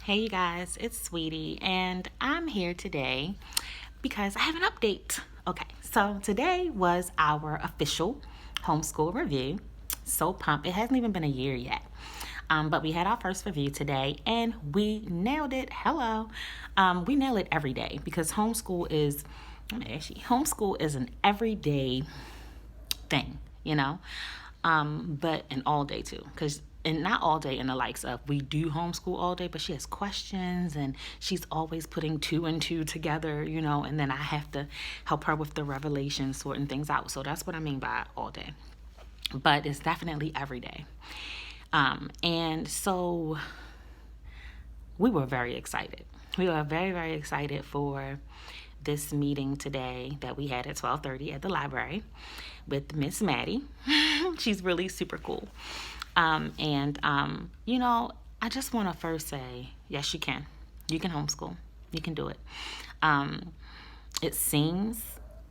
Hey, you guys, it's Sweetie, and I'm here today because I have an update. Okay, so today was our official homeschool review. So pumped. It hasn't even been a year yet. But we had our first review today and we nailed it. Hello. We nail it every day because homeschool is an everyday thing, but an all day too, because and not all day in the likes of we do homeschool all day, but she has questions and she's always putting two and two together, and then I have to help her with the revelation, sorting things out. So that's what I mean by all day. But it's definitely every day. And so we were very excited. We were very, very excited for this meeting today that we had at 12:30 at the library with Miss Mattie. She's really super cool. I just want to first say, yes, you can. You can homeschool. You can do it. It seems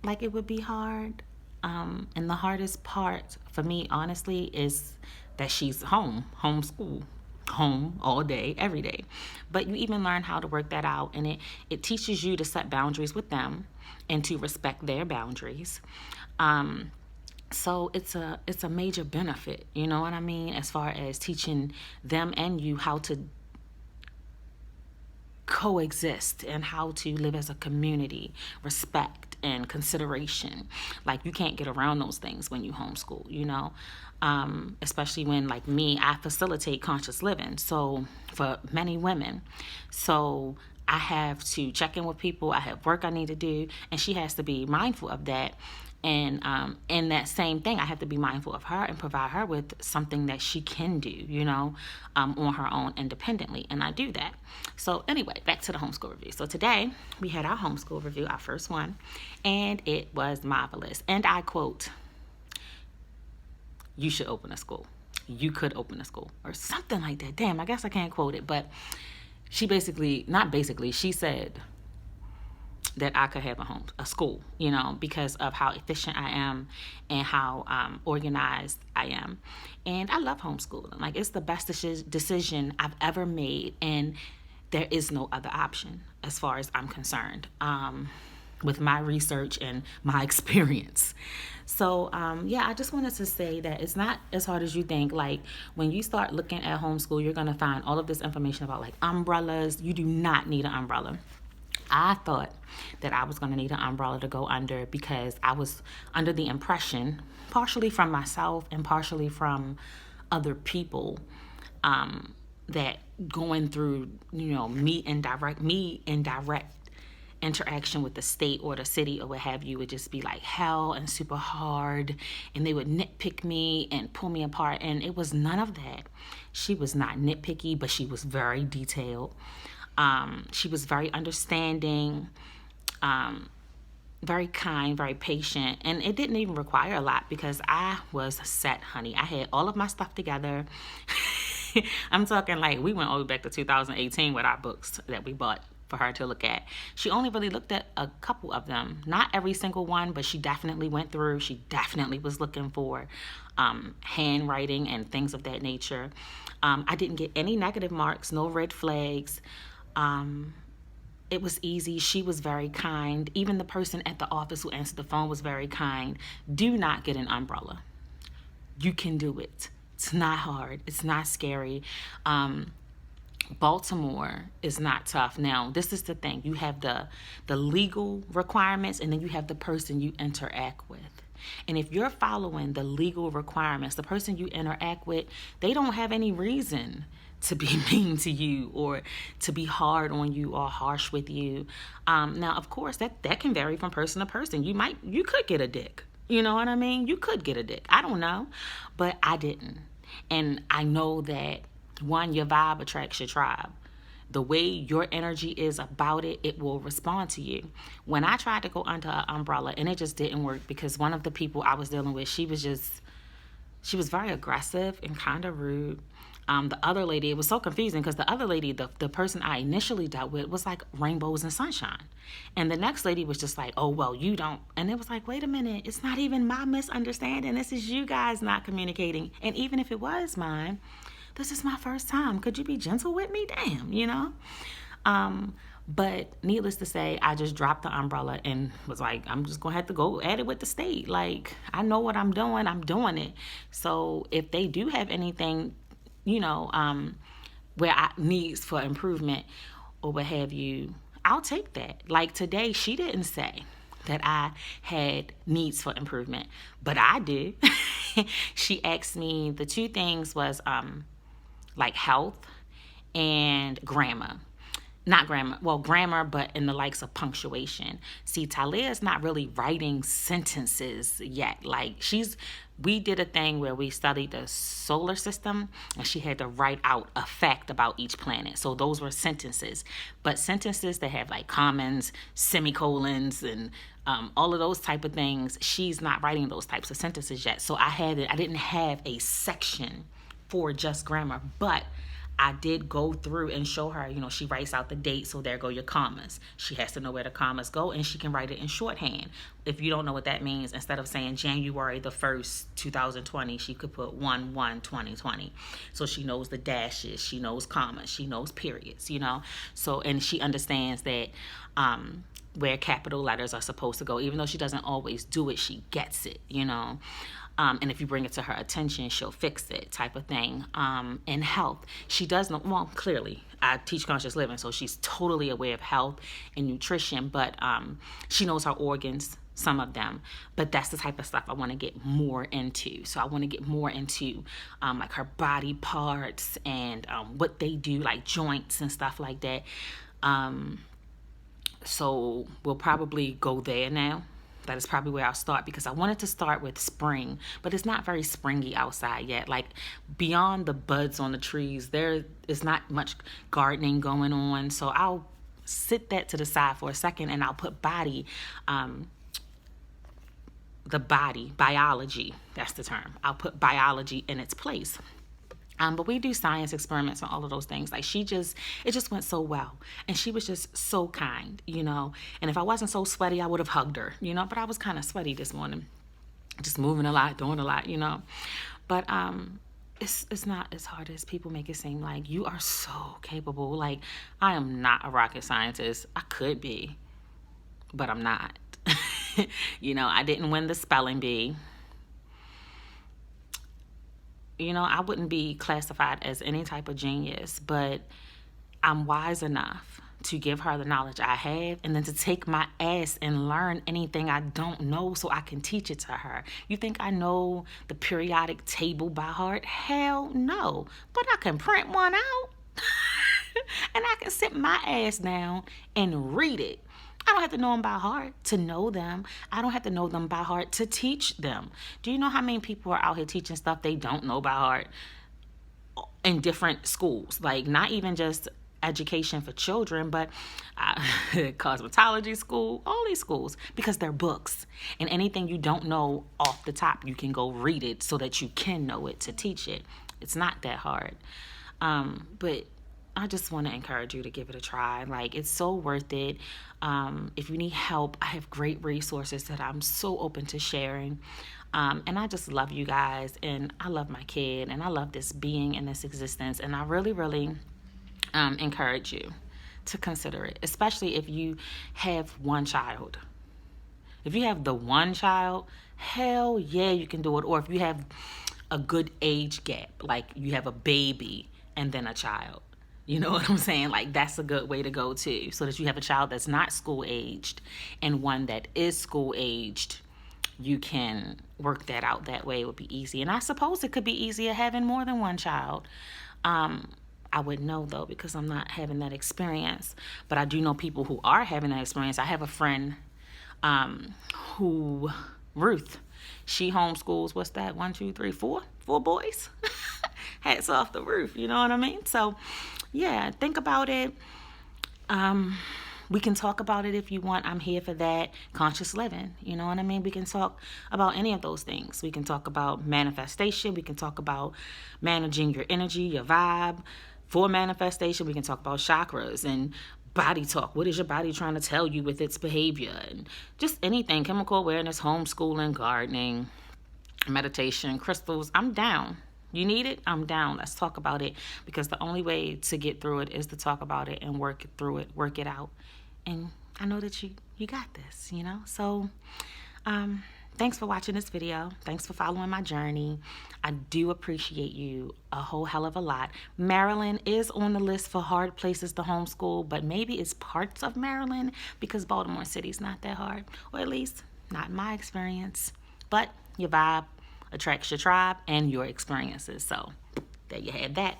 like it would be hard. And the hardest part for me, honestly, is that she's homeschool, home all day, every day. But you even learn how to work that out, and it teaches you to set boundaries with them and to respect their boundaries. So it's a major benefit, you know what I mean, as far as teaching them and you how to coexist and how to live as a community, respect and consideration. Like, you can't get around those things when you homeschool, especially when, like me, I facilitate conscious living. So for many women, so I have to check in with people. I have work I need to do, and she has to be mindful of that. And in that same thing, I have to be mindful of her and provide her with something that she can do, on her own independently. And I do that. So anyway, back to the homeschool review. So today we had our homeschool review, our first one, and it was marvelous. And I quote, "You should open a school. You could open a school," or something like that. Damn, I guess I can't quote it, but she she said that I could have a school, because of how efficient I am and how organized I am. And I love homeschooling. Like, it's the best decision I've ever made, and there is no other option as far as I'm concerned, with my research and my experience. So, I just wanted to say that it's not as hard as you think. Like, when you start looking at homeschool, you're going to find all of this information about, like, umbrellas. You do not need an umbrella. I thought that I was going to need an umbrella to go under because I was under the impression, partially from myself and partially from other people, that going through, me in direct interaction with the state or the city or what have you would just be like hell and super hard, and they would nitpick me and pull me apart, and it was none of that. She was not nitpicky, but she was very detailed. She was very understanding, very kind, very patient, and it didn't even require a lot because I was set, honey. I had all of my stuff together. I'm talking like we went all the way back to 2018 with our books that we bought for her to look at. She only really looked at a couple of them, not every single one, but she definitely went through. She definitely was looking for handwriting and things of that nature. I didn't get any negative marks, no red flags. It was easy. She was very kind. Even the person at the office who answered the phone was very kind. Do not get an umbrella. You can do it. It's not hard. It's not scary. Baltimore is not tough. Now, this is the thing. You have the legal requirements, and then you have the person you interact with. And if you're following the legal requirements, the person you interact with, they don't have any reason to be mean to you or to be hard on you or harsh with you. Now, of course, that can vary from person to person. You could get a dick. You know what I mean? You could get a dick. I don't know, but I didn't. And I know that, one, your vibe attracts your tribe. The way your energy is about it, it will respond to you. When I tried to go under an umbrella, and it just didn't work because one of the people I was dealing with, she was very aggressive and kind of rude. The other lady, it was so confusing because the other lady, the person I initially dealt with, was like rainbows and sunshine. And the next lady was just like, oh, well, you don't. And it was like, wait a minute, it's not even my misunderstanding. This is you guys not communicating. And even if it was mine, This is my first time. Could you be gentle with me? Damn, you know? But needless to say, I just dropped the umbrella and was like, I'm just going to have to go at it with the state. Like, I know what I'm doing it. So if they do have anything, where I needs for improvement or what have you, I'll take that. Like today, she didn't say that I had needs for improvement, but I did. She asked me, the two things was like health and grammar. Not grammar, well, grammar, but in the likes of punctuation. See, Talia is not really writing sentences yet. Like we did a thing where we studied the solar system and she had to write out a fact about each planet. So those were sentences. But sentences that have like commas, semicolons, and all of those type of things, she's not writing those types of sentences yet. So I didn't have a section for just grammar, but I did go through and show her, she writes out the date, so there go your commas. She has to know where the commas go, and she can write it in shorthand. If you don't know what that means, instead of saying January the 1st, 2020, she could put 1/1/2020. So she knows the dashes, she knows commas, she knows periods, So, and she understands that where capital letters are supposed to go. Even though she doesn't always do it, she gets it, and if you bring it to her attention, she'll fix it, type of thing. In health, she does know, well, clearly, I teach conscious living, so she's totally aware of health and nutrition, but she knows her organs, some of them, but that's the type of stuff I want to get more into. So I want to get more into like her body parts and what they do, like joints and stuff like that. So we'll probably go there now. That is probably where I'll start, because I wanted to start with spring, but it's not very springy outside yet. Like beyond the buds on the trees, there is not much gardening going on. So I'll sit that to the side for a second and I'll put biology, that's the term. I'll put biology in its place. But we do science experiments and all of those things. Like it just went so well. And she was just so kind, And if I wasn't so sweaty, I would have hugged her, But I was kind of sweaty this morning, just moving a lot, doing a lot, But it's not as hard as people make it seem. Like, you are so capable. Like, I am not a rocket scientist. I could be, but I'm not. I didn't win the spelling bee. I wouldn't be classified as any type of genius, but I'm wise enough to give her the knowledge I have and then to take my ass and learn anything I don't know so I can teach it to her. You think I know the periodic table by heart? Hell no. But I can print one out and I can sit my ass down and read it. I don't have to know them by heart to know them. I don't have to know them by heart to teach them. Do you know how many people are out here teaching stuff they don't know by heart in different schools? Like, not even just education for children, but cosmetology school, all these schools, because they're books. And anything you don't know off the top, you can go read it so that you can know it to teach it. It's not that hard. But I just want to encourage you to give it a try. Like, it's so worth it. If you need help, I have great resources that I'm so open to sharing. And I just love you guys, and I love my kid, and I love this being in this existence. And I really, really encourage you to consider it, especially if you have one child. If you have the one child, hell yeah, you can do it. Or if you have a good age gap, like you have a baby and then a child. You know what I'm saying? Like, that's a good way to go too, so that you have a child that's not school aged and one that is school aged. You can work that out that way. It would be easy. And I suppose it could be easier having more than one child. I wouldn't know, though, because I'm not having that experience. But I do know people who are having that experience. I have a friend Ruth, she homeschools, what's that, 1, 2, 3, 4 boys. Hats off the roof, you know what I mean? So, yeah, think about it. We can talk about it if you want. I'm here for that. Conscious living, you know what I mean? We can talk about any of those things. We can talk about manifestation. We can talk about managing your energy, your vibe. For manifestation, we can talk about chakras and body talk. What is your body trying to tell you with its behavior? And just anything. Chemical awareness, homeschooling, gardening, meditation, crystals. I'm down. You need it? I'm down. Let's talk about it, because the only way to get through it is to talk about it and work through it, work it out. And I know that you got this, you know? So thanks for watching this video. Thanks for following my journey. I do appreciate you a whole hell of a lot. Maryland is on the list for hard places to homeschool, but maybe it's parts of Maryland, because Baltimore City's not that hard, or at least not in my experience. But your vibe attracts your tribe and your experiences. So there you have that.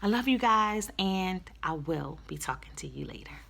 I love you guys, and I will be talking to you later.